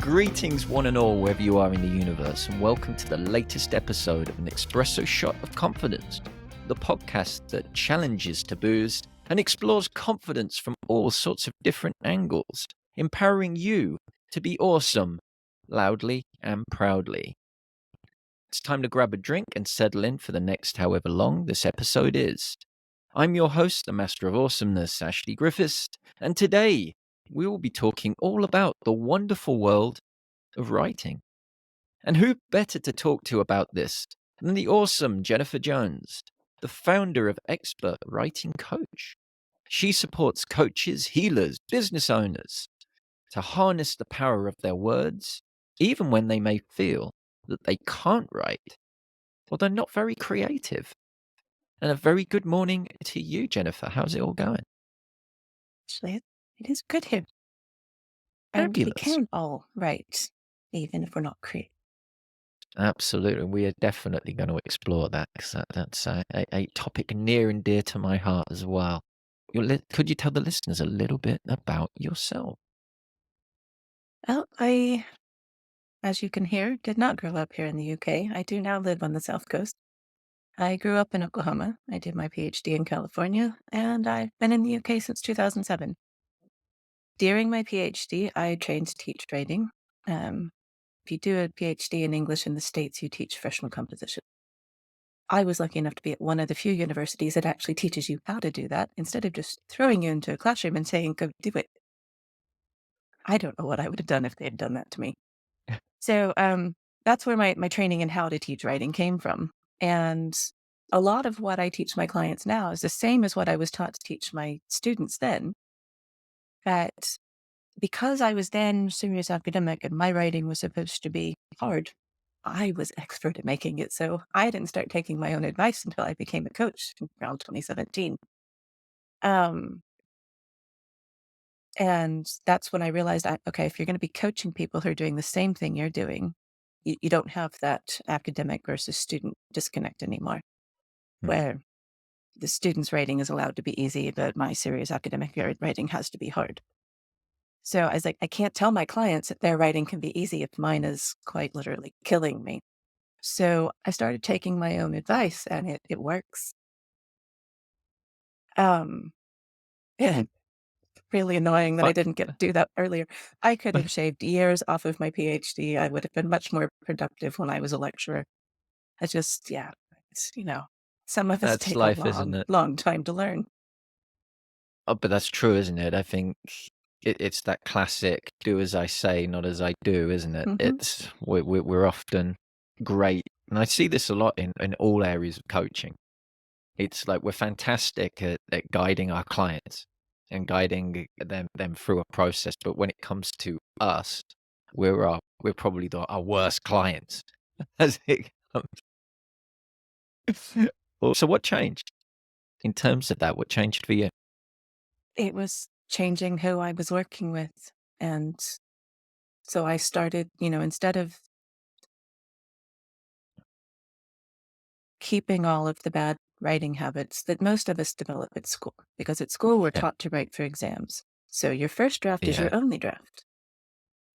Greetings, one and all, wherever you are in the universe, and welcome to the latest episode of an Expresso Shot of Confidence, the podcast that challenges taboos and explores confidence from all sorts of different angles, empowering you to be awesome, loudly and proudly. It's time to grab a drink and settle in for the next however long this episode is. I'm your host, the Master of Awesomeness, Ashley Griffiths, and today we will be talking all about the wonderful world of writing. And who better to talk to about this than the awesome Jennifer Jones, the founder of Expert Writing Coach. She supports coaches, healers, business owners to harness the power of their words, even when they may feel that they can't write or they're not very creative. And a very good morning to you, Jennifer. How's it all going? Actually, it is good here. And we Fabulous. can all write, even if we're not creative. Absolutely. We are definitely going to explore that because that's a topic near and dear to my heart as well. Could you tell the listeners a little bit about yourself? Well, as you can hear, did not grow up here in the UK. I do now live on the South Coast. I grew up in Oklahoma. I did my PhD in California, and I've been in the UK since 2007. During my PhD, I trained to teach writing. If you do a PhD in English in the States, you teach professional composition. I was lucky enough to be at one of the few universities that actually teaches you how to do that instead of just throwing you into a classroom and saying, go do it. I don't know what I would have done if they had done that to me. So that's where my training in how to teach writing came from. And a lot of what I teach my clients now is the same as what I was taught to teach my students then. That because I was then serious academic and my writing was supposed to be hard, I was expert at making it. So I didn't start taking my own advice until I became a coach around 2017. Um, and that's when I realized, okay, if you're going to be coaching people who are doing the same thing you're doing, you don't have that academic versus student disconnect anymore, Hmm. where the student's writing is allowed to be easy, but my serious academic writing has to be hard. So I was like, I can't tell my clients that their writing can be easy if mine is quite literally killing me. So I started taking my own advice and it works. Um, yeah, really annoying that I But didn't get to do that earlier. I could have shaved years off of my PhD. I would have been much more productive when I was a lecturer. I just, yeah, it's, some of us that's take a life, isn't long, it? long time to learn. Oh, but that's true, isn't it? I think it's that classic "do as I say, not as I do," isn't it? Hmm. We're often great, and I see this a lot in all areas of coaching. It's like we're fantastic at guiding our clients and guiding them through a process, but when it comes to us, we're probably our worst clients as it comes. Well, so what changed in terms of that? What changed for you? It was changing who I was working with. And so I started, instead of keeping all of the bad writing habits that most of us develop at school, because at school we're Yeah, taught to write for exams. So your first draft is yeah, your only draft.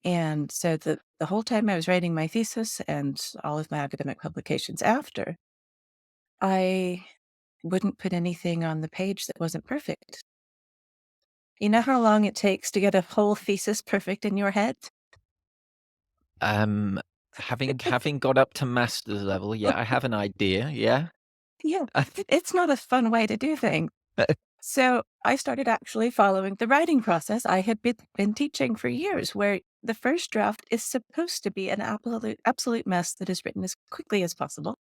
And so the whole time I was writing my thesis and all of my academic publications after, I wouldn't put anything on the page that wasn't perfect. You know how long it takes to get a whole thesis perfect in your head? um, having got up to master's level, yeah, I have an idea, yeah. Yeah, it's not a fun way to do things. So I started actually following the writing process I had been teaching for years, where the first draft is supposed to be an absolute mess that is written as quickly as possible.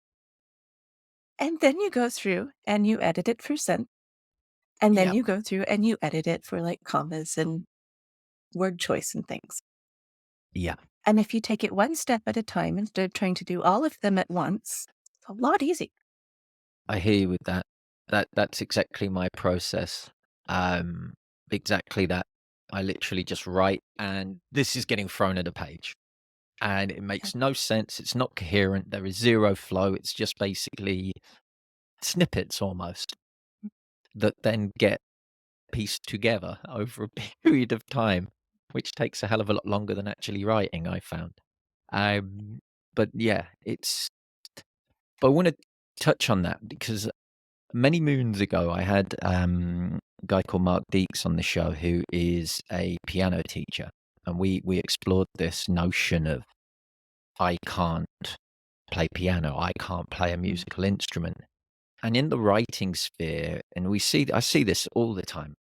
And then you go through and you edit it for scent. And then Yep, you go through and you edit it for like commas and word choice and things. yeah, And if you take it one step at a time instead of trying to do all of them at once, it's a lot easier. I hear you with that. That's exactly my process. Um, exactly that. I literally just write, and this is getting thrown at a page, and it Yeah. makes no sense. It's not coherent. There is zero flow. It's just basically snippets almost that then get pieced together over a period of time. which takes a hell of a lot longer than actually writing, I found. Um, but yeah, but I want to touch on that because many moons ago, I had a guy called Mark Deeks on the show who is a piano teacher, and we explored this notion of I can't play piano, I can't play a Mm. musical instrument, and in the writing sphere, and I see this all the time.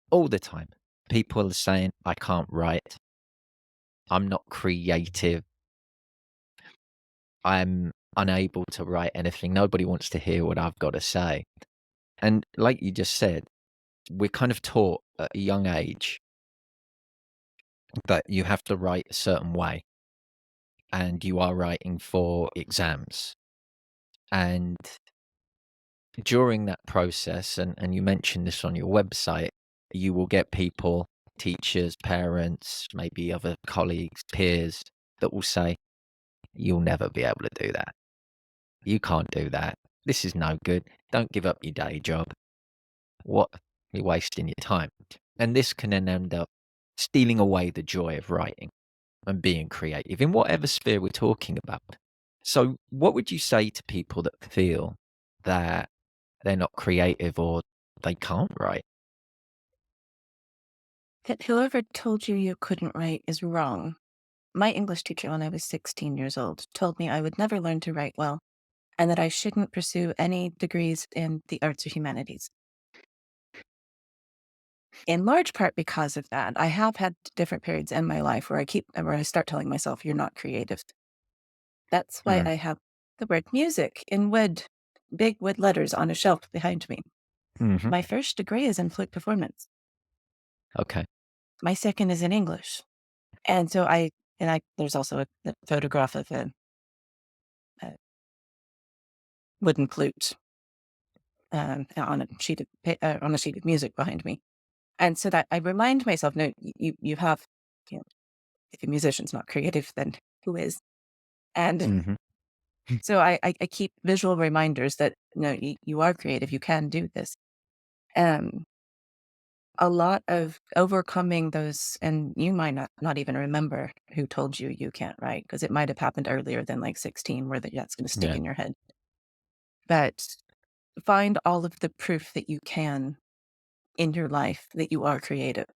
People are saying I can't write, I'm not creative, I'm unable to write anything. Nobody wants to hear what I've got to say, and like you just said, we're kind of taught at a young age that you have to write a certain way and you are writing for exams. And during that process, and you mentioned this on your website, you will get people, teachers, parents, maybe other colleagues, peers that will say, you'll never be able to do that. You can't do that. This is no good. Don't give up your day job. What? You're wasting your time. And this can then end up stealing away the joy of writing and being creative in whatever sphere we're talking about. So, what would you say to people that feel that they're not creative or they can't write? That whoever told you you couldn't write is wrong. My English teacher, when I was 16 years old, told me I would never learn to write well and that I shouldn't pursue any degrees in the arts or humanities. In large part because of that, I have had different periods in my life where I start telling myself, you're not creative. That's why Mm, I have the word music in big wood letters on a shelf behind me. mhm, My first degree is in flute performance. okay. My second is in English. And so there's also a photograph of a wooden flute on a sheet of music behind me. And so that I remind myself, no, you have, you know, if a musician's not creative, then who is? And Mhm, so I keep visual reminders that no, you are creative, you can do this. Um, a lot of overcoming those, and you might not even remember who told you you can't write because it might have happened earlier than like 16, where that's going to stick yeah, in your head. But find all of the proof that you can in your life that you are creative.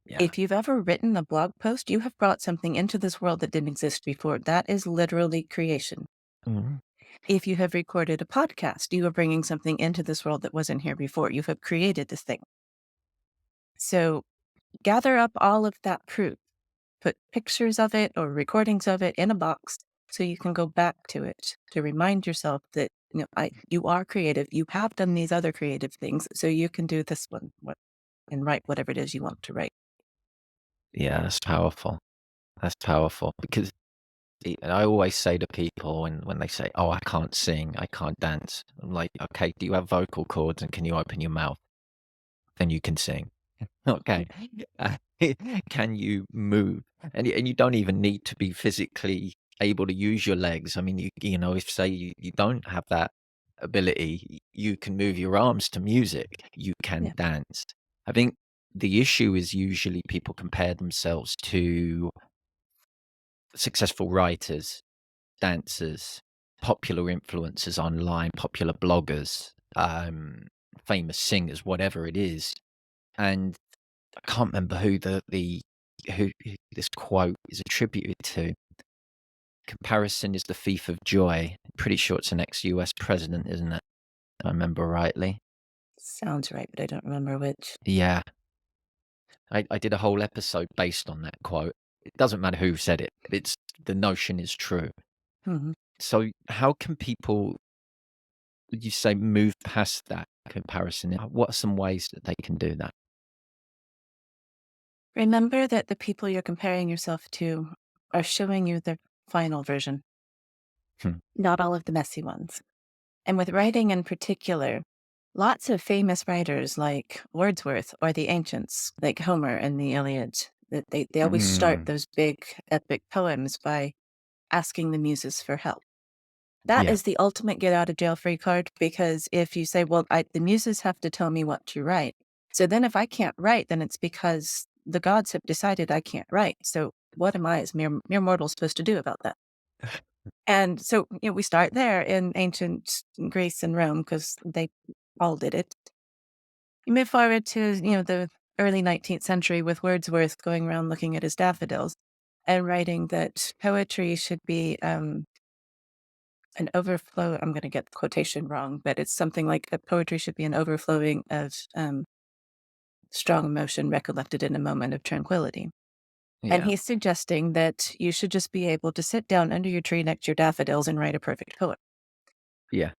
yeah. If you've ever written a blog post, you have brought something into this world that didn't exist before. That is literally creation. Mhm, If you have recorded a podcast, you are bringing something into this world that wasn't here before. You have created this thing. So gather up all of that proof, put pictures of it or recordings of it in a box so you can go back to it to remind yourself that you are creative. You have done these other creative things, so you can do this one and write whatever it is you want to write. yeah, that's powerful. That's powerful because I always say to people when they say, "Oh, I can't sing, I can't dance," I'm like, "Okay, do you have vocal cords and can you open your mouth? Then you can sing." Okay. Uh, can you move? And you don't even need to be physically able to use your legs. I mean, you know, if say you don't have that ability, you can move your arms to music. You can Yeah. dance. I think the issue is usually people compare themselves to successful writers, dancers, popular influencers online, popular bloggers, famous singers, whatever it is. And I can't remember who this quote is attributed to. Comparison is the thief of joy. Pretty sure it's an ex-US president, isn't it? If I remember rightly. Sounds right, but I don't remember which. Yeah, I did a whole episode based on that quote. It doesn't matter who said it. It's the notion is true. Mhm. So how can people, would you say, move past that comparison? What are some ways that they can do that? Remember that the people you're comparing yourself to are showing you the final version, Hmm. not all of the messy ones. And with writing in particular, lots of famous writers like Wordsworth or the ancients, like Homer and the Iliad, that they always start Mm, those big epic poems by asking the muses for help. That yeah. is the ultimate get out of jail free card because if you say, well, the muses have to tell me what to write. So then if I can't write, then it's because the gods have decided I can't write. So what am I as mere mortal supposed to do about that? And so, we start there in ancient Greece and Rome because they all did it. You move forward to, the early 19th century with Wordsworth going around looking at his daffodils and writing that poetry should be an overflow. I'm going to get the quotation wrong, but it's something like poetry should be an overflowing of strong emotion recollected in a moment of tranquility. And Yeah. he's suggesting that you should just be able to sit down under your tree next to your daffodils and write a perfect poem. Yeah.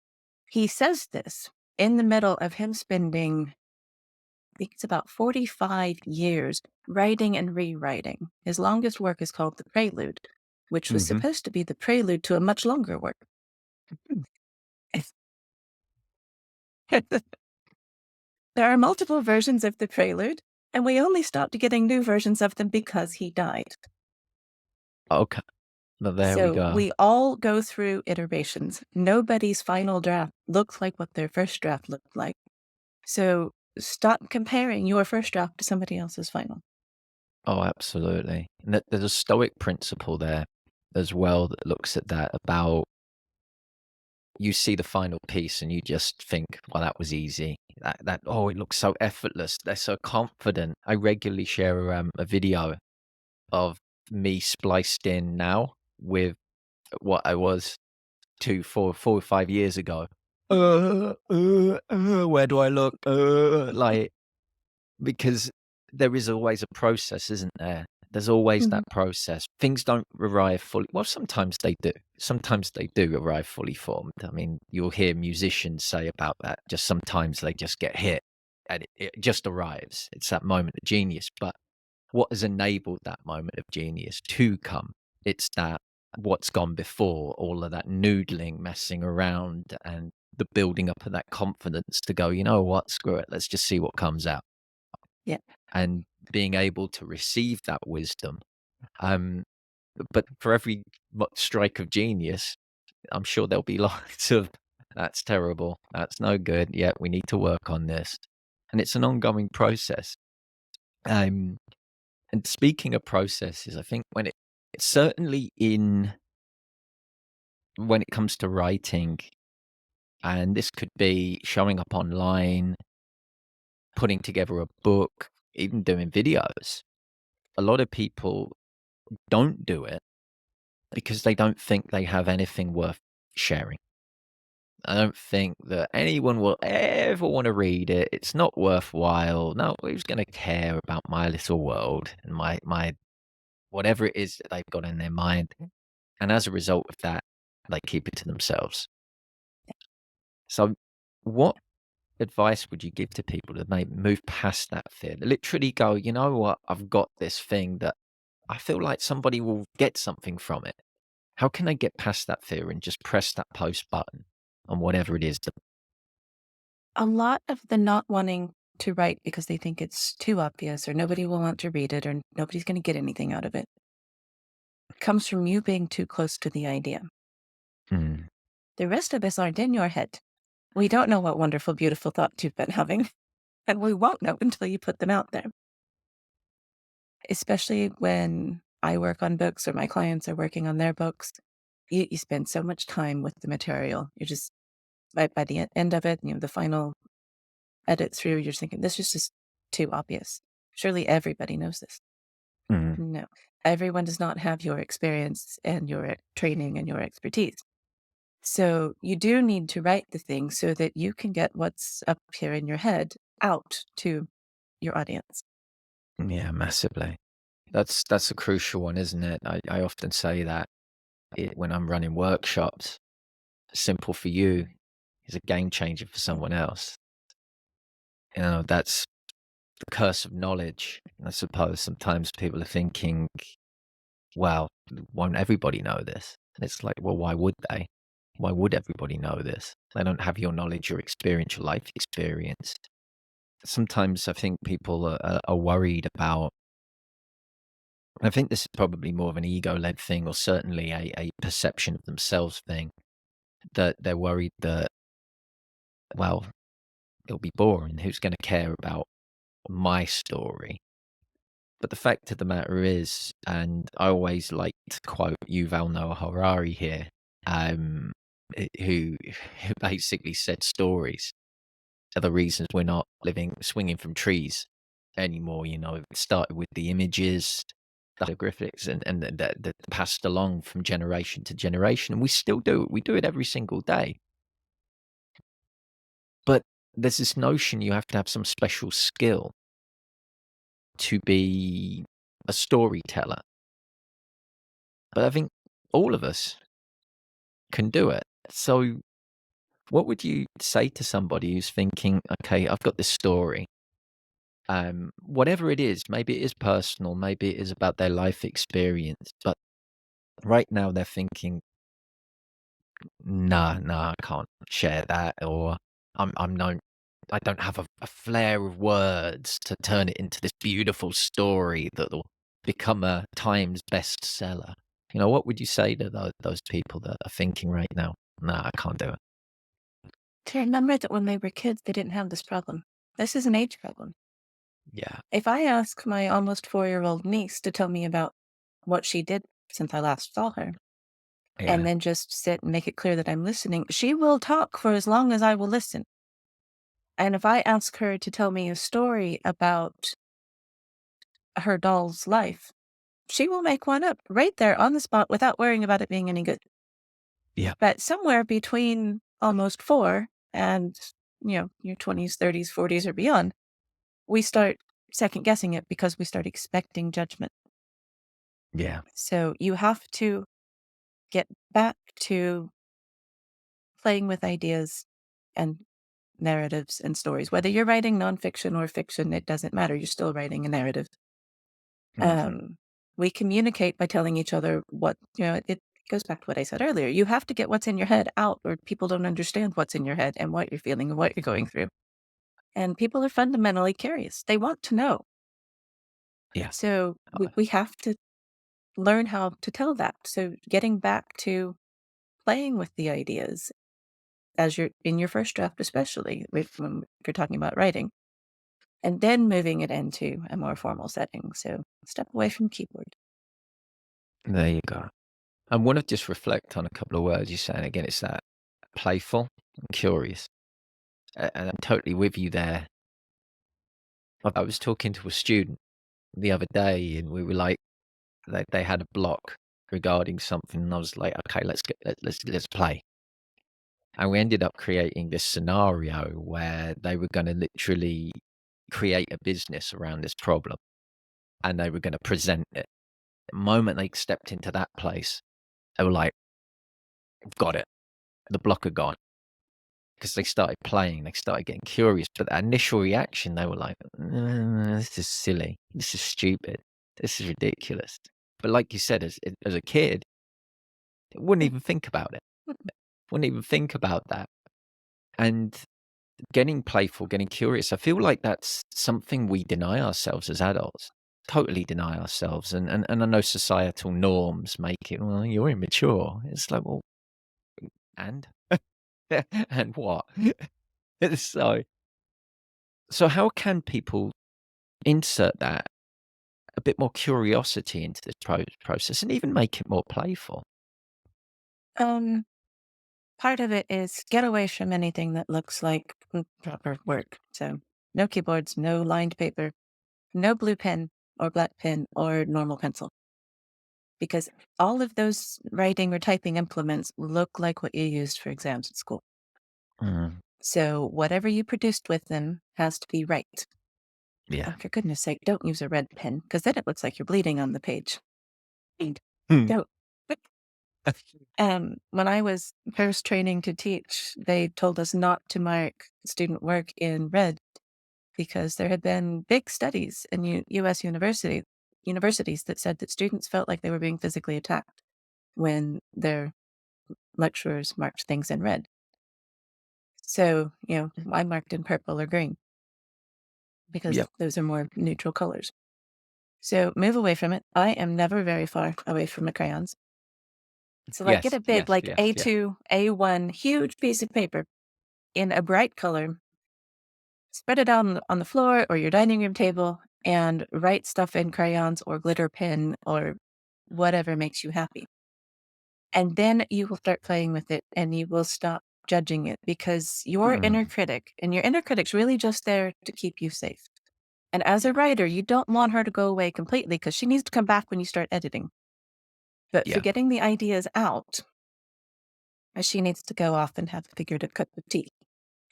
He says this in the middle of him spending, I think it's about 45 years writing and rewriting. His longest work is called The Prelude, which was Hmm. supposed to be the prelude to a much longer work. There are multiple versions of The Prelude, and we only stopped getting new versions of them because he died. Okay. Well, there we So go. we all go through iterations. Nobody's final draft looks like what their first draft looked like. So stop comparing your first draft to somebody else's final. Oh, absolutely. And there's a Stoic principle there as well that looks at that about you see the final piece and you just think, well, that was easy. Oh, it looks so effortless. They're so confident. I regularly share a video of me spliced in now with what I was 4 or 5 years ago. Where do I look? Like, because there is always a process, isn't there? There's always Mhm. that process. Things don't arrive fully. Well, sometimes they do. Sometimes they do arrive fully formed. I mean, you'll hear musicians say about that. Just sometimes they just get hit and it just arrives. It's that moment of genius. But what has enabled that moment of genius to come? It's that what's gone before, all of that noodling, messing around, and the building up of that confidence to go, you know what, screw it, let's just see what comes out. Yeah. And being able to receive that wisdom. Um, but for every strike of genius, I'm sure there'll be lots of, that's terrible, that's no good, yeah, we need to work on this. And it's an ongoing process. Um, and speaking of processes, I think it's certainly when it comes to writing, and this could be showing up online, putting together a book, even doing videos. A lot of people don't do it because they don't think they have anything worth sharing. I don't think that anyone will ever want to read it. It's not worthwhile. No, who's going to care about my little world and my whatever it is that they've got in their mind? And as a result of that, they keep it to themselves. So, what advice would you give to people to move past that fear? To literally go, you know what? I've got this thing that I feel like somebody will get something from it. How can they get past that fear and just press that post button on whatever it is that A lot of the not wanting to write because they think it's too obvious or nobody will want to read it or nobody's going to get anything out of it comes from you being too close to the idea. Mm, The rest of us aren't in your head. We don't know what wonderful, beautiful thoughts you've been having, and we won't know until you put them out there. Especially when I work on books or my clients are working on their books, you spend so much time with the material. You're just, by the end of it, the final edit through, you're just thinking, this is just too obvious. Surely everybody knows this. mm, No, everyone does not have your experience and your training and your expertise. So you do need to write the thing so that you can get what's up here in your head out to your audience. yeah, massively. That's a crucial one, isn't it? I often say that when I'm running workshops, simple for you is a game changer for Yeah. someone else. You know, that's the curse of knowledge. I suppose sometimes people are thinking, well, won't everybody know this? And it's like, well, why would they? Why would everybody know this? They don't have your knowledge, your experience, your life experience. Sometimes I think people are worried about, I think this is probably more of an ego led thing, or certainly a perception of themselves thing, that they're worried that, well, it'll be boring. Who's going to care about my story? But the fact of the matter is, and I always like to quote Yuval Noah Harari here, um, who basically said stories are the reasons we're not living swinging from trees anymore. It started with the images, the hieroglyphics, and that passed along from generation to generation, and we still do it. We do it every single day. But there's this notion you have to have some special skill to be a storyteller. But I think all of us can do it. So, what would you say to somebody who's thinking, okay, I've got this story, whatever it is, maybe it is personal, maybe it is about their life experience, but right now they're thinking, nah, nah, I can't share that, or I'm no, I don't have a flair of words to turn it into this beautiful story that will become a Times bestseller. What would you say to those people that are thinking right now, nah, I can't do it? To remember that when they were kids, they didn't have this problem. This is an age problem. Yeah, If I ask my almost 4-year-old niece to tell me about what she did since I last saw her, and yeah, then just sit and make it clear that I'm listening, she will talk for as long as I will listen. And if I ask her to tell me a story about her doll's life, she will make one up right there on the spot without worrying about it being any good. yeah, But somewhere between almost 4 and, your 20s, 30s, 40s, or beyond, we start second guessing it because we start expecting judgment. yeah, So you have to get back to playing with ideas and narratives and stories. Whether you're writing nonfiction or fiction, it doesn't matter. You're still writing a narrative. mhm, We communicate by telling each other it goes back to what I said earlier. You have to get what's in your head out, or people don't understand what's in your head and what you're feeling and what you're going through. And people are fundamentally curious. They want to know. yeah, So we, uh, we have to learn how to tell that. So getting back to playing with the ideas as you're in your first draft, especially when you're talking about writing, and then moving it into a more formal setting. So step away from keyboard. there you go. I want to just reflect on a couple of words you're saying. Again, it's that playful and curious. And I'm totally with you there. I was talking to a student the other day, and we were like, they had a block regarding something, and I was like, okay, let's play. And we ended up creating this scenario where they were going to literally create a business around this problem, and they were going to present it. The moment they stepped into that place, they were like, got it. The block had gone. Because they started playing, they started getting curious, but that initial reaction, they were like, "This is silly. This is stupid. This is ridiculous." But like you said, as a kid, wouldn't even think about it. Wouldn't even think about that. And getting playful, getting curious, I feel like that's something we deny ourselves as adults. Totally deny ourselves. And I know societal norms make it, well, you're immature. It's like, well, and? And what? So so how can people insert that a bit more curiosity into this process and even make it more playful? Um, Part of it is get away from anything that looks like proper work. So no keyboards, no lined paper, no blue pen or black pen or normal pencil, because all of those writing or typing implements look like what you used for exams at school. Mm, So whatever you produced with them has to be right. yeah. And for goodness sake, don't use a red pen because then it looks like you're bleeding on the page. And Hmm. don't. When I was first training to teach, they told us not to mark student work in red because there had been big studies in U.S. universities that said that students felt like they were being physically attacked when their lecturers marked things in red. So, I marked in purple or green because Yep. those are more neutral colors. So move away from it. I am never very far away from the crayons. So like get Yes, a big yes, like yes, yeah. A2, A1, huge piece of paper in a bright color, spread it out on the floor or your dining room table, and write stuff in crayons or glitter pen or whatever makes you happy. And then you will start playing with it and you will stop judging it because your inner Mm. critic, and your inner critic's really just there to keep you safe. And as a writer, you don't want her to go away completely because she needs to come back when you start editing. But for Yeah. getting the ideas out, she needs to go off and have a figurative cup of tea.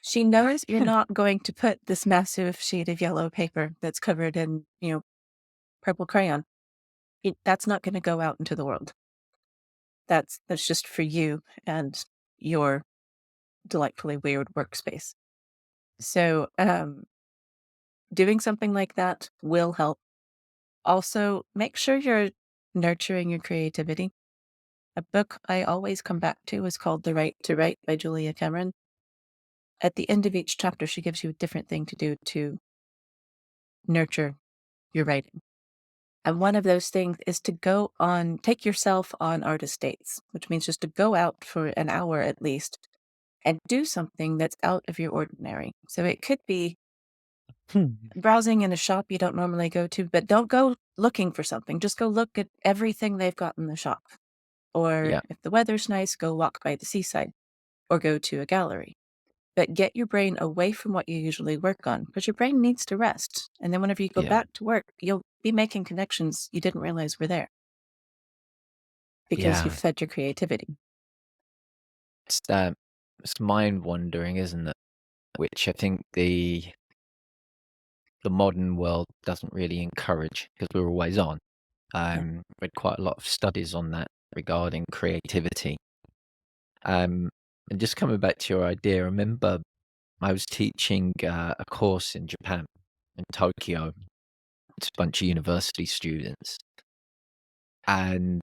She knows you're not going to put this massive sheet of yellow paper that's covered in, purple crayon. That's not going to go out into the world. That's just for you and your delightfully weird workspace. So, doing something like that will help. Also, make sure you're nurturing your creativity. A book I always come back to is called The Right to Write by Julia Cameron. At the end of each chapter, she gives you a different thing to do to nurture your writing. And one of those things is to take yourself on artist dates, which means just to go out for an hour at least and do something that's out of your ordinary. So it could be Hmm. browsing in a shop you don't normally go to, but don't go looking for something. Just go look at everything they've got in the shop. Or Yeah. if the weather's nice, go walk by the seaside or go to a gallery. But get your brain away from what you usually work on because your brain needs to rest. And then whenever you go Yeah. back to work, you'll be making connections you didn't realize were there because you've Yeah. fed your creativity. It's that it's mind wandering, isn't it? Which I think the modern world doesn't really encourage because we're always on. Yeah. Read quite a lot of studies on that regarding creativity. And just coming back to your idea, I remember I was teaching a course in Japan, in Tokyo. It's a bunch of university students, and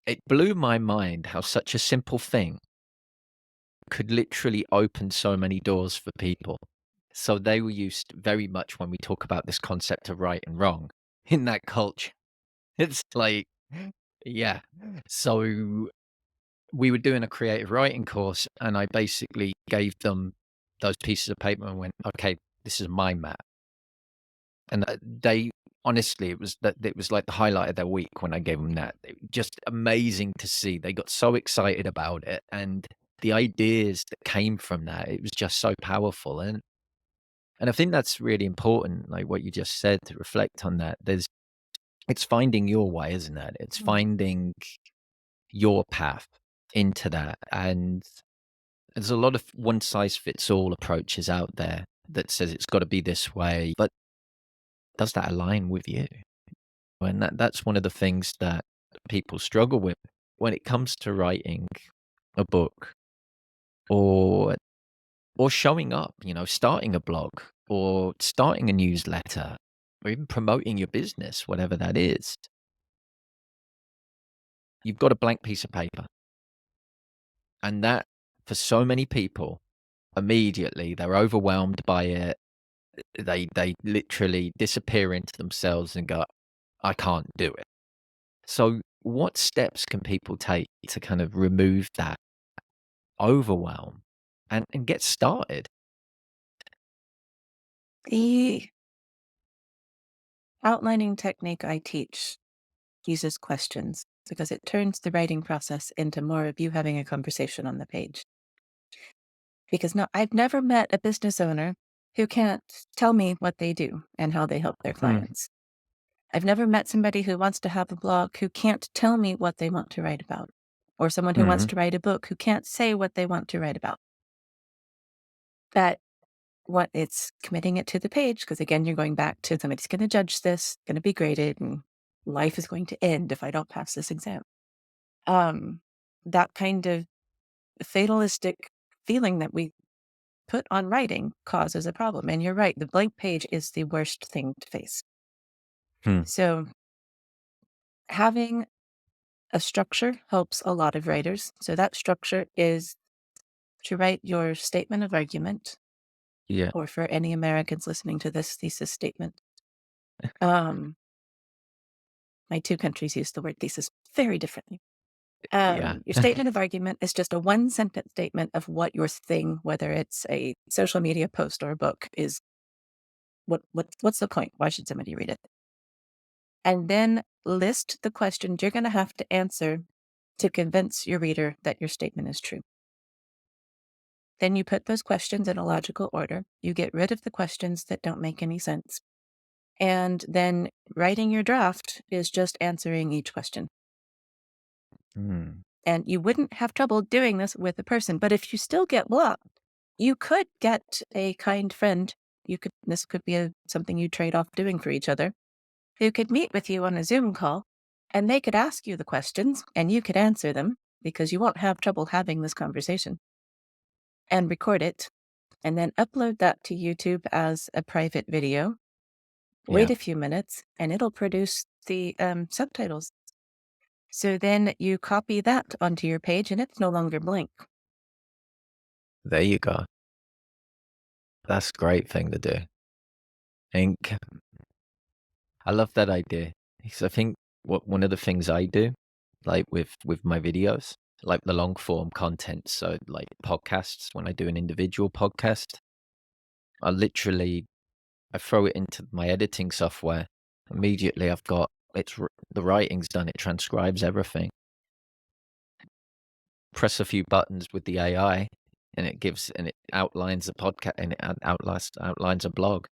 it blew my mind how such a simple thing could literally open so many doors for people. So they were used very much when we talk about this concept of right and wrong in that culture. It's like, yeah. So we were doing a creative writing course, and I basically gave them those pieces of paper and went, "Okay, this is a mind map." And they honestly, it was like the highlight of their week when I gave them that. Just amazing to see. They got so excited about it, and the ideas that came from that, it was just so powerful. And I think that's really important, like what you just said, to reflect on that. It's finding your way, isn't it? It's Mm. finding your path into that. And there's a lot of one size fits all approaches out there that says it's got to be this way, but does that align with you? And that's one of the things that people struggle with when it comes to writing a book or showing up, starting a blog or starting a newsletter or even promoting your business, whatever that is. You've got a blank piece of paper. And that, for so many people, immediately they're overwhelmed by it. They literally disappear into themselves and go, I can't do it. So what steps can people take to kind of remove that overwhelm and get started? The outlining technique I teach uses questions because it turns the writing process into more of you having a conversation on the page. Because no, I've never met a business owner who can't tell me what they do and how they help their Hmm. clients. I've never met somebody who wants to have a blog who can't tell me what they want to write about, or someone who wants Mhm. to write a book who can't say what they want to write about. But what it's committing it to the page, because again, you're going back to somebody's going to judge this, going to be graded, and life is going to end if I don't pass this exam. Um, that kind of fatalistic feeling that we put on writing causes a problem. And you're right, the blank page is the worst thing to face. Hmm. So having a structure helps a lot of writers. So that structure is to write your statement of argument, Yeah. or for any Americans listening to this, thesis statement. Um, my two countries use the word thesis very differently. Yeah. Your statement of argument is just a one sentence statement of what your thing, whether it's a social media post or a book, is what's the point? Why should somebody read it? And then list the questions you're going to have to answer to convince your reader that your statement is true. Then you put those questions in a logical order. You get rid of the questions that don't make any sense. And then writing your draft is just answering each question. Mm. And you wouldn't have trouble doing this with a person. But if you still get blocked, you could get a kind friend. This could be something you trade off doing for each other, who could meet with you on a Zoom call, and they could ask you the questions and you could answer them because you won't have trouble having this conversation, and record it and then upload that to YouTube as a private video. Wait Yeah. a few minutes and it'll produce the subtitles. So then you copy that onto your page and it's no longer blank. There you go. That's a great thing to do. Think I love that idea because I think one of the things I do, like with my videos, like the long form content, so like podcasts, when I do an individual podcast, I throw it into my editing software. Immediately, I've got the writing's done. It transcribes everything. Press a few buttons with the AI, and it outlines a podcast and it outlines a blog.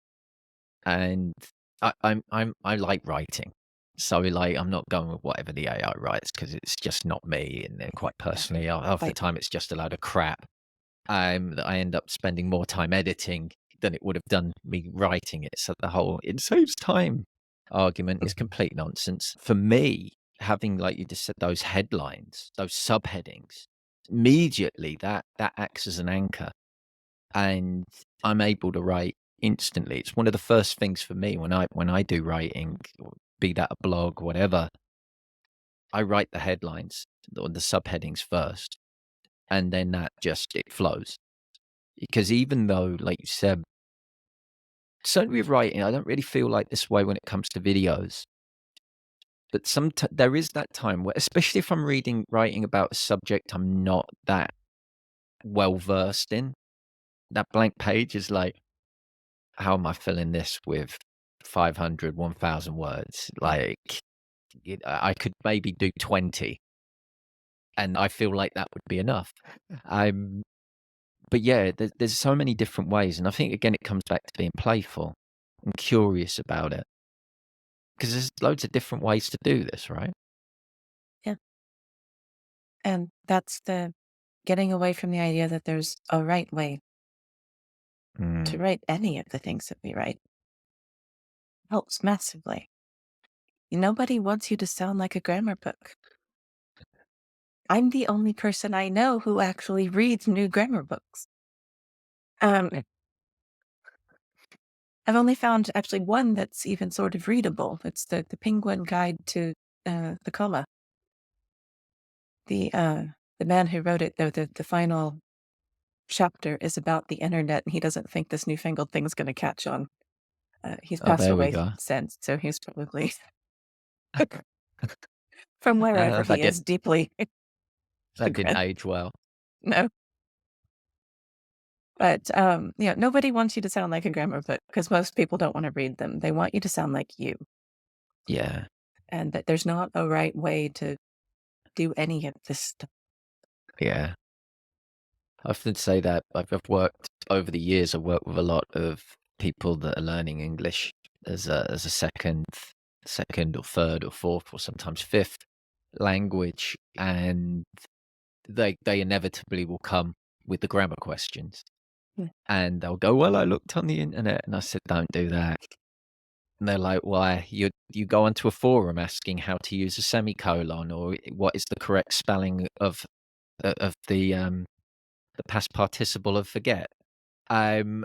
And I like writing. So, like, I'm not going with whatever the AI writes because it's just not me, and then quite Yeah. personally, half the Like, time it's just a load of crap, that I end up spending more time editing than it would have done me writing it. So the whole "it saves time" argument is complete nonsense. For me, having, like you just said, those headlines, those subheadings, immediately that acts as an anchor, and I'm able to write instantly. It's one of the first things for me when I do writing, be that a blog, whatever. I write the headlines or the subheadings first, and then it flows. Because even though, like you said, certainly with writing, I don't really feel like this way when it comes to videos. But there is that time where, especially if I'm writing about a subject I'm not that well versed in, that blank page is like, how am I filling this with 500, 1,000 words? yeah, Like, I could maybe do 20, and I feel like that would be enough. Um, but yeah, there's so many different ways, and I think again it comes back to being playful and curious about it, because there's loads of different ways to do this, right? yeah. And that's the getting away from the idea that there's a right way to Mm. write any of the things that we write helps massively. Nobody wants you to sound like a grammar book. I'm the only person I know who actually reads new grammar books. Um, I've only found actually one that's even sort of readable. It's the Penguin Guide to the Comma. The man who wrote it, though, the final chapter is about the internet, and he doesn't think this newfangled thing's going to catch on. He's Oh, passed there we away go. since, so he's probably from wherever That he did is deeply that didn't regret. age well. No, but nobody wants you to sound like a grammar book because most people don't want to read them. They want you to sound like you, Yeah, and that there's not a right way to do any of this stuff. yeah. I often say that I've worked over the years. I've worked with a lot of people that are learning English as a second or third or fourth or sometimes fifth language, and they inevitably will come with the grammar questions, Yeah. and they'll go, "Well, I looked on the internet," and I said, "Don't do that." And they're like, "Why? You go onto a forum asking how to use a semicolon or what is the correct spelling of the past participle of forget." Um,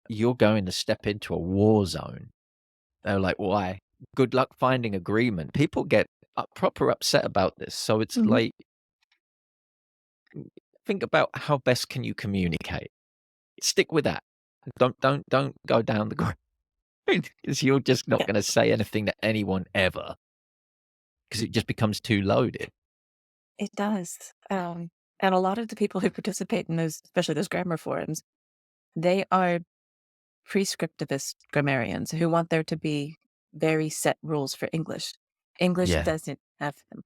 you're going to step into a war zone. They're like, "Why?" Good luck finding agreement. People get proper upset about this. So it's Mhm. like, think about how best can you communicate. Stick with that. Don't go down the ground because you're just not Yeah, going to say anything to anyone ever because it just becomes too loaded. it does. And a lot of the people who participate in those, especially those grammar forums, they are prescriptivist grammarians who want there to be very set rules for English. English Yeah. doesn't have them.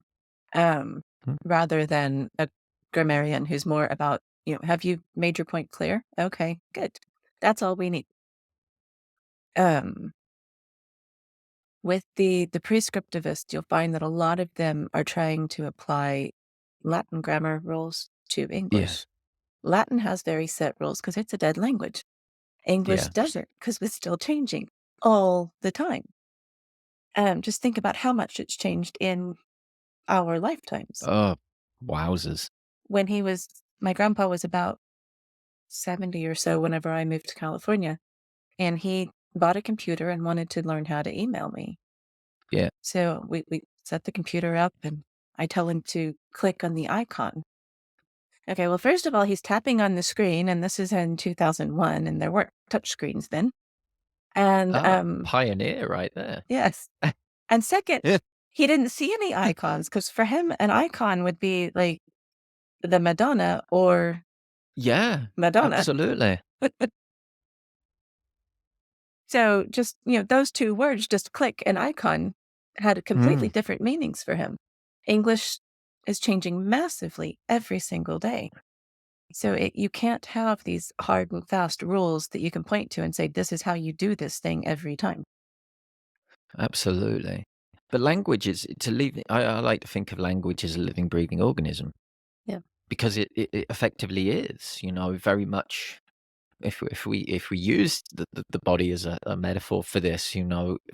Um, Mm. rather than a grammarian who's more about, have you made your point clear? Okay, good. That's all we need. Um, with the prescriptivist, you'll find that a lot of them are trying to apply Latin grammar rules to Yeah. English. Latin has very set rules because it's a dead language. English Yeah. doesn't because it's still changing all the time. Just think about how much it's changed in our lifetimes. Oh, wowzers. When my grandpa was about 70 or so whenever I moved to California, and he bought a computer and wanted to learn how to email me. Yeah. So we set the computer up and I tell him to click on the icon. Okay, well, first of all, he's tapping on the screen, and this is in 2001, and there weren't touch screens then. And Oh, pioneer right there. yes. And second, Yeah. he didn't see any icons because for him, an icon would be like the Madonna or Yeah, Madonna. absolutely. So just, those two words, just click and icon, had completely Mm, different meanings for him. English is changing massively every single day. So you can't have these hard and fast rules that you can point to and say, this is how you do this thing every time. absolutely. But language is it's a living. I like to think of language as a living, breathing organism Yeah. because it effectively is. Very much. If we use the body as a metaphor for this,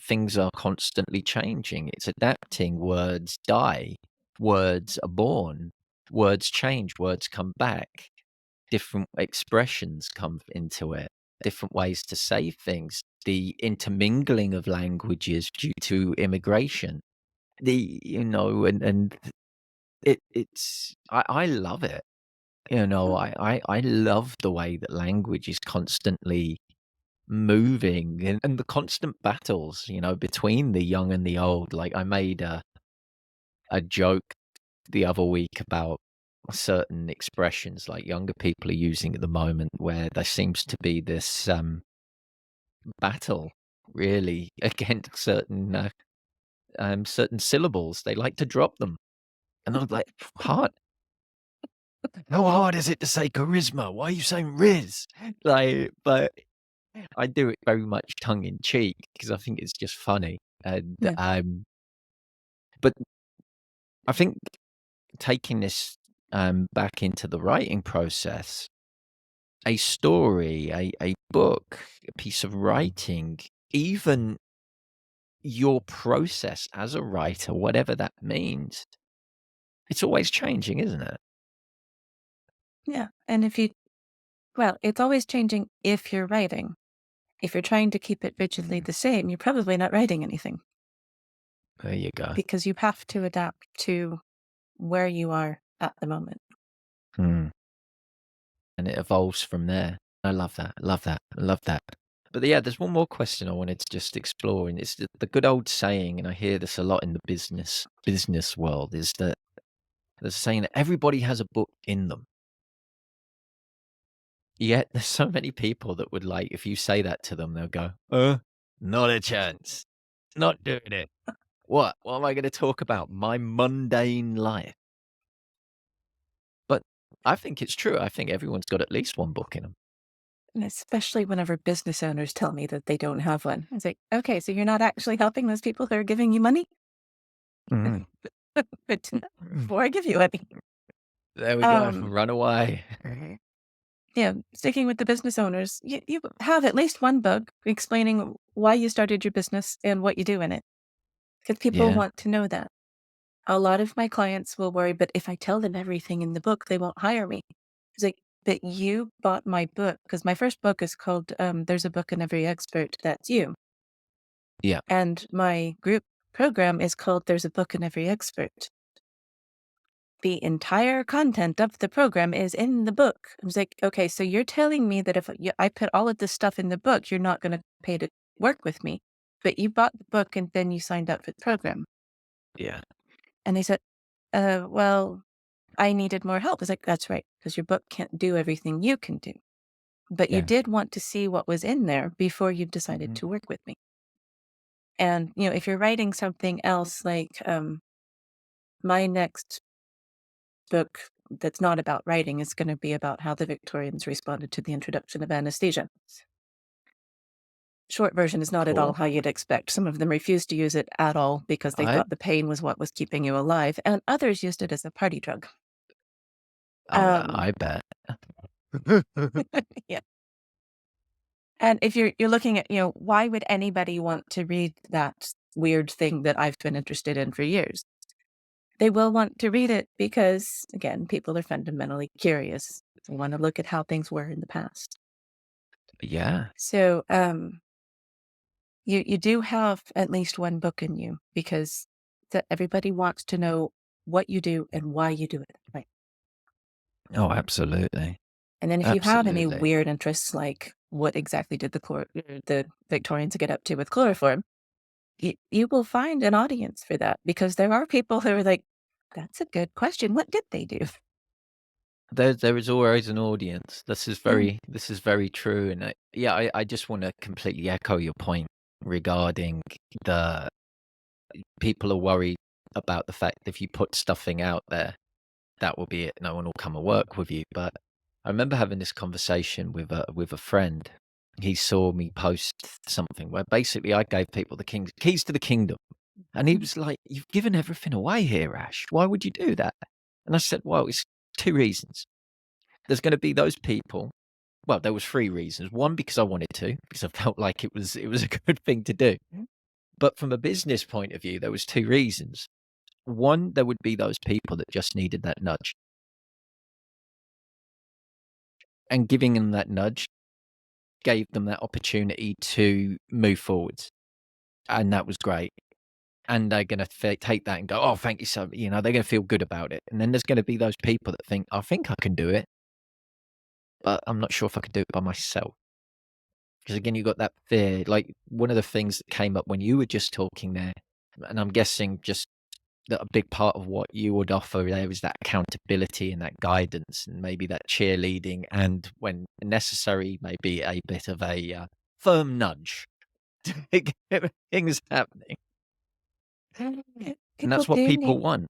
things are constantly changing. It's adapting. Words die. Words are born. Words change. Words come back. Different expressions come into it. Different ways to say things. The intermingling of languages due to immigration. And I love it. Oh, I love the way that language is constantly moving and the constant battles, between the young and the old. Like I made a joke the other week about certain expressions like younger people are using at the moment where there seems to be this battle really against certain syllables. They like to drop them. And I was like, hard. How hard is it to say charisma? Why are you saying Riz? But I do it very much tongue in cheek because I think it's just funny. And yeah. but I think taking this back into the writing process, a story, a book, a piece of writing, even your process as a writer, whatever that means, it's always changing, isn't it? Yeah. And it's always changing if you're writing. If you're trying to keep it rigidly the same, you're probably not writing anything There you go. because you have to adapt to where you are at the moment. Mm. And it evolves from there. I love that. I love that. I love that. But yeah, there's one more question I wanted to just explore, and it's the good old saying, and I hear this a lot in the business world, is that there's a saying that everybody has a book in them. Yet there's so many people that would like if you say that to them, they'll go, not a chance. Not doing it. What? What am I going to talk about? My mundane life. But I think it's true. I think everyone's got at least one book in them. And especially whenever business owners tell me that they don't have one. It's like, okay, so you're not actually helping those people who are giving you money? Mhm. But before I give you any. There we go. Um, Run away. Sticking with the business owners, you have at least one book explaining why you started your business and what you do in it. Because people Yeah. want to know that. A lot of my clients will worry, but if I tell them everything in the book, they won't hire me. It's like, but you bought my book because my first book is called There's a Book in Every Expert, That's You. Yeah. And my group program is called There's a Book in Every Expert. The entire content of the program is in the book. I was like, okay, so you're telling me that if I put all of this stuff in the book, you're not going to pay to work with me, but you bought the book and then you signed up for the program. Yeah. And they said, well, I needed more help. I was like, that's right, because your book can't do everything you can do. but you Yeah. did want to see what was in there before you decided Mhm. to work with me. And, if you're writing something else, like, my next book that's not about writing is going to be about how the Victorians responded to the introduction of anesthesia. Short version is not at all Cool. how you'd expect. Some of them refused to use it at all because they I thought the pain was what was keeping you alive, and others used it as a party drug. oh, Um, I bet. yeah. And if you're looking at, why would anybody want to read that weird thing that I've been interested in for years? They will want to read it because, again, people are fundamentally curious. They want to look at how things were in the past. Yeah. So, you do have at least one book in you because everybody wants to know what you do and why you do it. Right. Oh, absolutely. And then if you have any Absolutely. weird interests, like what exactly did the Victorians get up to with chloroform, you will find an audience for that because there are people who are like, that's a good question. What did they do? There is always an audience. Yeah. This is very true, and yeah, I just want to completely echo your point regarding the people are worried about the fact if you put stuffing out there, that will be it. No one will come and work with you. But I remember having this conversation with a friend. He saw me post something where basically I gave people the keys to the kingdom, and he was like, "You've given everything away here, Ash. Why would you do that?" And I said, "Well, it's two reasons. There's going to be those people. Well, there was three reasons. One, because I wanted to, because I felt like it was a good thing to do. But from a business point of view, there was two reasons. One, there would be those people that just needed that nudge, and giving them that nudge gave them that opportunity to move forwards, and that was great. And they're going to take that and go, "Oh, thank you so." They're going to feel good about it. And then there's going to be those people that think, "I think I can do it, but I'm not sure if I can do it by myself." Because again, you got that fear. Like one of the things that came up when you were just talking there, and I'm guessing just that a big part of what you would offer there is that accountability and that guidance and maybe that cheerleading and when necessary, maybe a bit of a firm nudge to get things happening. Yeah, And people that's what do people want.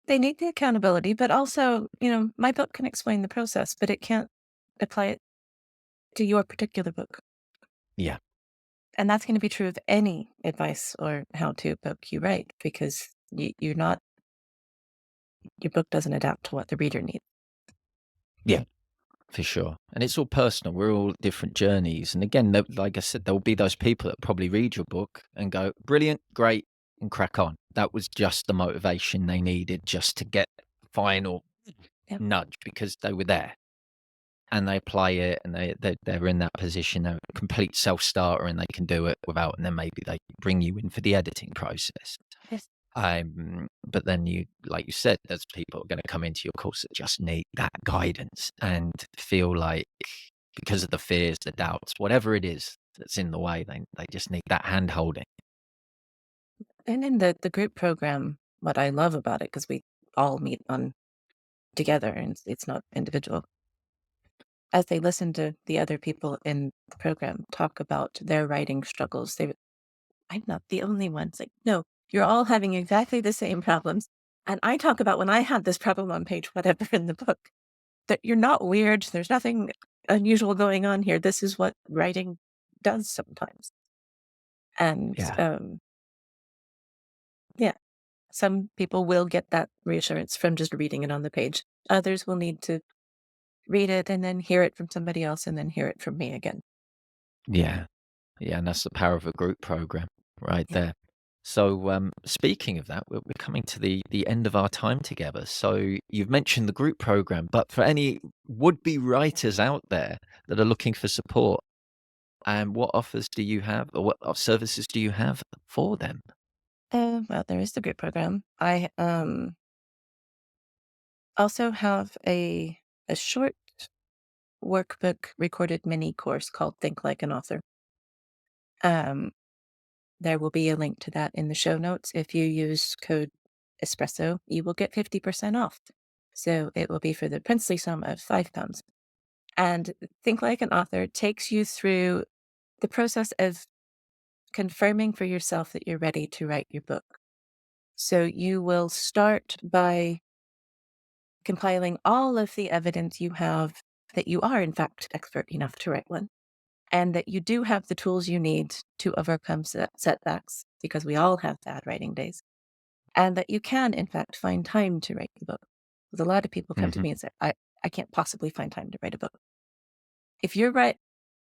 they need the accountability, but also, my book can explain the process, but it can't apply it to your particular book. Yeah. And that's going to be true of any advice or how to book you write because your book doesn't adapt to what the reader needs. Yeah. For sure. And it's all personal. We're all different journeys. And again, like I said, there will be those people that probably read your book and go, brilliant, great, and crack on. That was just the motivation they needed just to get the final Yep. nudge because they were there and they apply it and they're in that position. They're a complete self starter and they can do it without, and then maybe they bring you in for the editing process. Yes. But then like you said, there's people who are going to come into your course that just need that guidance and feel like because of the fears, the doubts, whatever it is that's in the way, they just need that hand holding. And in the group program, what I love about it, because we all meet on together and it's not individual, as they listen to the other people in the program talk about their writing struggles, I'm not the only one. It's like, no, you're all having exactly the same problems. And I talk about when I had this problem on page whatever in the book, that you're not weird. There's nothing unusual going on here. This is what writing does sometimes. And Yeah. yeah, some people will get that reassurance from just reading it on the page. Others will need to read it and then hear it from somebody else and then hear it from me again. Yeah. Yeah. And that's the power of a group program right Yeah. there. So, speaking of that, we're coming to the end of our time together. So, you've mentioned the group program, but for any would-be writers out there that are looking for support, and what offers do you have, or what services do you have for them? Well, there is the group program. I also have a short workbook recorded mini course called Think Like an Author. Um, there will be a link to that in the show notes. If you use code Espresso, you will get 50% off. So it will be for the princely sum of £5. And Think Like an Author takes you through the process of confirming for yourself that you're ready to write your book. So you will start by compiling all of the evidence you have that you are, in fact, expert enough to write one, and that you do have the tools you need to overcome setbacks, because we all have bad writing days, and that you can, in fact, find time to write the book. Because a lot of people come to Hmm. me and say, I can't possibly find time to write a book. If you're right,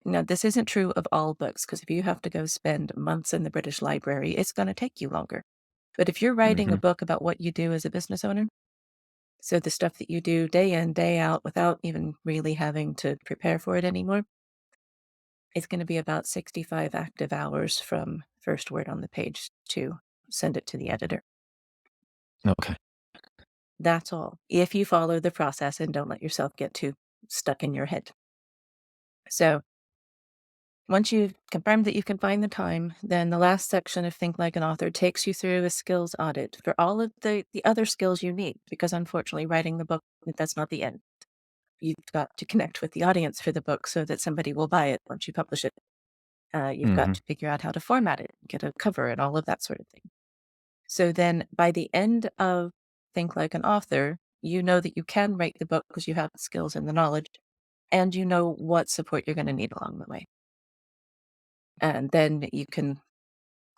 now this isn't true of all books, because if you have to go spend months in the British Library, it's going to take you longer. But if you're writing a Hmm. book about what you do as a business owner, so the stuff that you do day in, day out without even really having to prepare for it anymore, it's going to be about 65 active hours from first word on the page to send it to the editor. Okay. That's all, if you follow the process and don't let yourself get too stuck in your head. So once you've confirmed that you can find the time, then the last section of Think Like an Author takes you through a skills audit for all of the other skills you need, because unfortunately, writing the book, that's not the end. You've got to connect with the audience for the book so that somebody will buy it once you publish it. You've got Hmm. to figure out how to format it, get a cover, and all of that sort of thing. So then by the end of Think Like an Author, you know that you can write the book because you have the skills and the knowledge, and you know what support you're going to need along the way. And then you can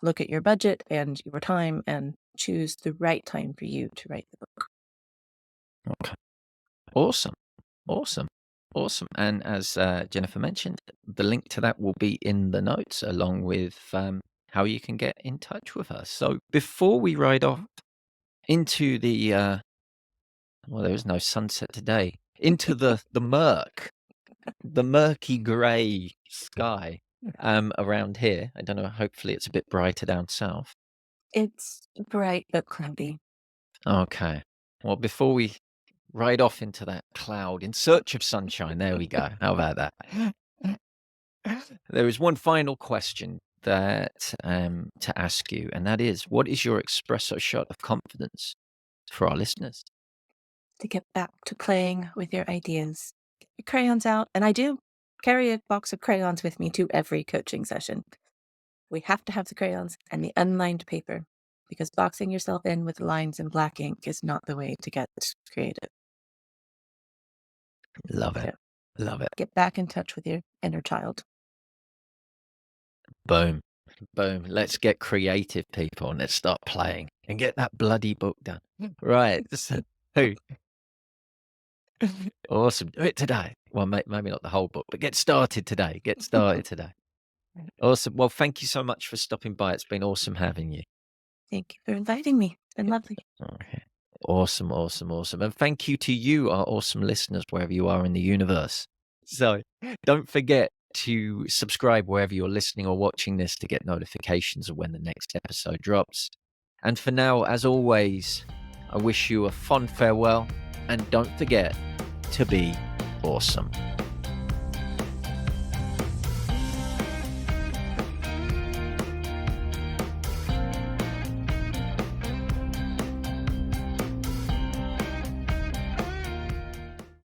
look at your budget and your time and choose the right time for you to write the book. Okay. Awesome. Awesome. Awesome. And as Jennifer mentioned, the link to that will be in the notes, along with how you can get in touch with us. So before we ride off into well, there is no sunset today, into the murky grey sky around here. I don't know. Hopefully, it's a bit brighter down south. It's bright but cloudy. Okay. Well, before we ride off into that cloud in search of sunshine, there we go. How about that? There is one final question that to ask you, and that is, what is your espresso shot of confidence for our listeners? To get back to playing with your ideas. Get your crayons out. And I do carry a box of crayons with me to every coaching session. We have to have the crayons and the unlined paper, because boxing yourself in with lines and black ink is not the way to get creative. Love it. So Love it. get back in touch with your inner child. Boom. Boom. Let's get creative, people, and let's start playing and get that bloody book done. Right. So, awesome. Do it today. Well, maybe not the whole book, but get started today. Get started today. Awesome. Well, thank you so much for stopping by. It's been awesome having you. Thank you for inviting me. It's been lovely. Okay. Awesome, awesome, awesome. And thank you to you, our awesome listeners, wherever you are in the universe. So don't forget to subscribe wherever you're listening or watching this to get notifications of when the next episode drops. And for now, as always, I wish you a fond farewell, and don't forget to be awesome.